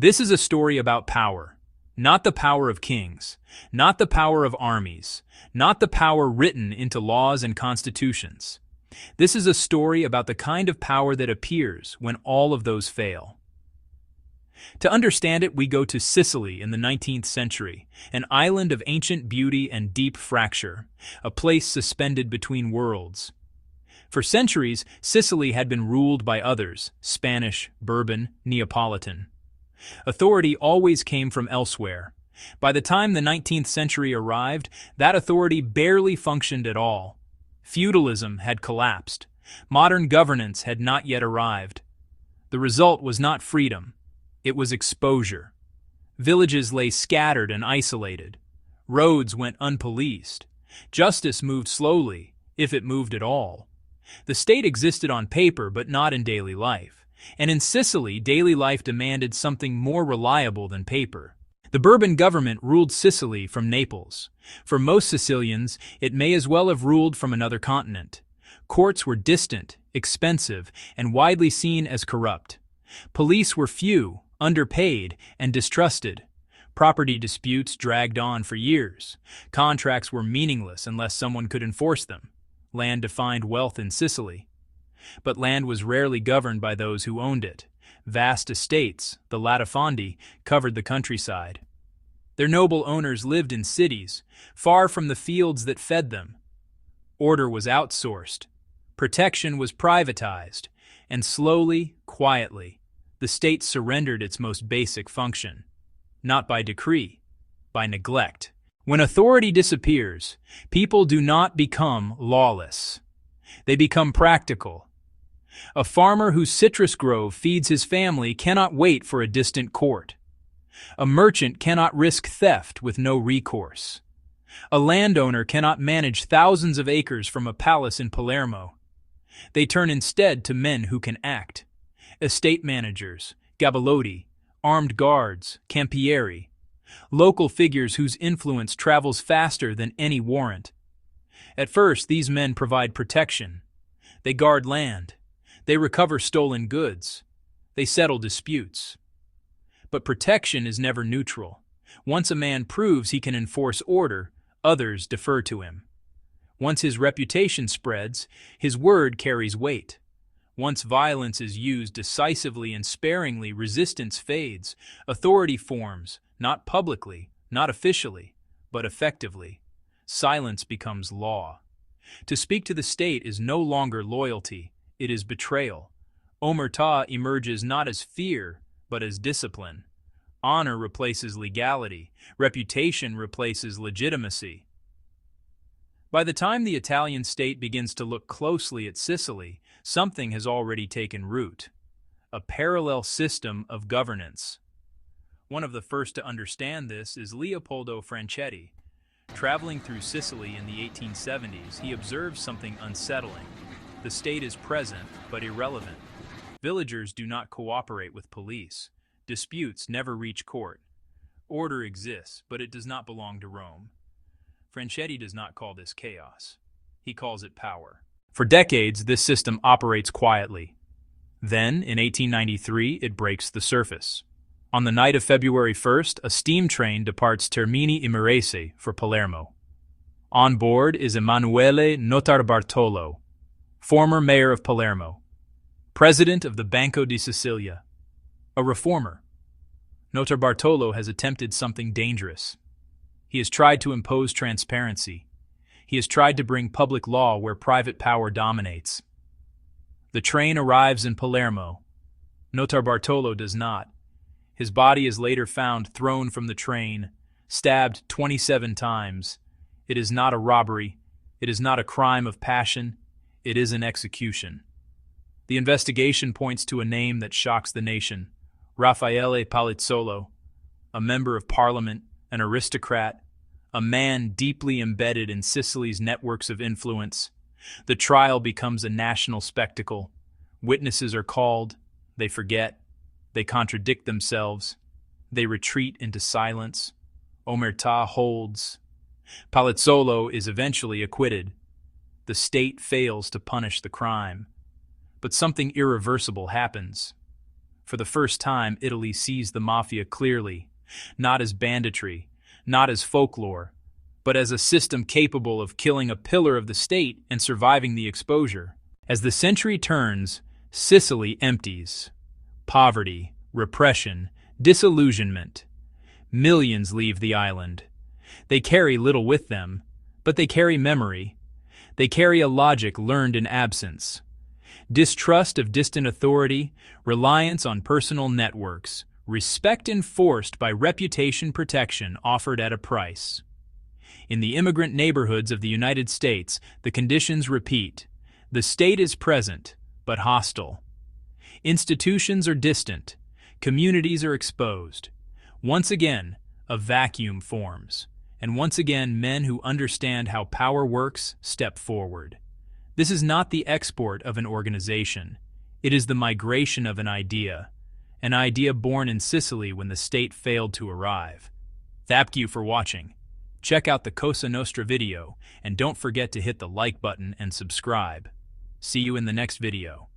This is a story about power, not the power of kings, not the power of armies, not the power written into laws and constitutions. This is a story about the kind of power that appears when all of those fail. To understand it, we go to Sicily in the 19th century, an island of ancient beauty and deep fracture, a place suspended between worlds. For centuries, Sicily had been ruled by others, Spanish, Bourbon, Neapolitan. Authority always came from elsewhere. By the time the 19th century arrived, that authority barely functioned at all. Feudalism had collapsed. Modern governance had not yet arrived. The result was not freedom. It was exposure. Villages lay scattered and isolated. Roads went unpoliced. Justice moved slowly, if it moved at all. The state existed on paper but not in daily life. And in Sicily, daily life demanded something more reliable than paper. The Bourbon government ruled Sicily from Naples. For most Sicilians, it may as well have ruled from another continent. Courts were distant, expensive, and widely seen as corrupt. Police were few, underpaid, and distrusted. Property disputes dragged on for years. Contracts were meaningless unless someone could enforce them. Land defined wealth in Sicily. But land was rarely governed by those who owned it. Vast estates, the latifondi, covered the countryside. Their noble owners lived in cities, far from the fields that fed them. Order was outsourced. Protection was privatized. And slowly, quietly, the state surrendered its most basic function. Not by decree, by neglect. When authority disappears, people do not become lawless. They become practical. A farmer whose citrus grove feeds his family cannot wait for a distant court. A merchant cannot risk theft with no recourse. A landowner cannot manage thousands of acres from a palace in Palermo. They turn instead to men who can act. Estate managers, gabellotti, armed guards, campieri, local figures whose influence travels faster than any warrant. At first, these men provide protection. They guard land. They recover stolen goods. They settle disputes. But protection is never neutral. Once a man proves he can enforce order, others defer to him. Once his reputation spreads, his word carries weight. Once violence is used decisively and sparingly, resistance fades. Authority forms, not publicly, not officially, but effectively. Silence becomes law. To speak to the state is no longer loyalty, it is betrayal. Omerta emerges not as fear, but as discipline. Honor replaces legality. Reputation replaces legitimacy. By the time the Italian state begins to look closely at Sicily, something has already taken root. A parallel system of governance. One of the first to understand this is Leopoldo Franchetti. Traveling through Sicily in the 1870s, he observes something unsettling. The state is present, but irrelevant. Villagers do not cooperate with police. Disputes never reach court. Order exists, but it does not belong to Rome. Franchetti does not call this chaos. He calls it power. For decades, this system operates quietly. Then, in 1893, it breaks the surface. On the night of February 1st, a steam train departs Termini Imerese for Palermo. On board is Emanuele Notarbartolo, former mayor of Palermo, president of the Banco di Sicilia, a reformer. Notarbartolo has attempted something dangerous. He has tried to impose transparency. He has tried to bring public law where private power dominates. The train arrives in Palermo. Notarbartolo does not. His body is later found thrown from the train, stabbed 27 times. It is not a robbery. It is not a crime of passion. It is an execution. The investigation points to a name that shocks the nation. Raffaele Palizzolo, a member of parliament, an aristocrat, a man deeply embedded in Sicily's networks of influence. The trial becomes a national spectacle. Witnesses are called. They forget. They contradict themselves. They retreat into silence. Omerta holds. Palizzolo is eventually acquitted. The state fails to punish the crime. But something irreversible happens. For the first time, Italy sees the mafia clearly, not as banditry, not as folklore, but as a system capable of killing a pillar of the state and surviving the exposure. As the century turns, Sicily empties. Poverty, repression, disillusionment. Millions leave the island. They carry little with them, but they carry memory. They carry a logic learned in absence. Distrust of distant authority, reliance on personal networks, respect enforced by reputation protection offered at a price. In the immigrant neighborhoods of the United States, the conditions repeat. The state is present, but hostile. Institutions are distant. Communities are exposed. Once again, a vacuum forms. And once again, men who understand how power works step forward. This is not the export of an organization. It is the migration of an idea born in Sicily when the state failed to arrive. Thank you for watching. Check out the Cosa Nostra video, and don't forget to hit the like button and subscribe. See you in the next video.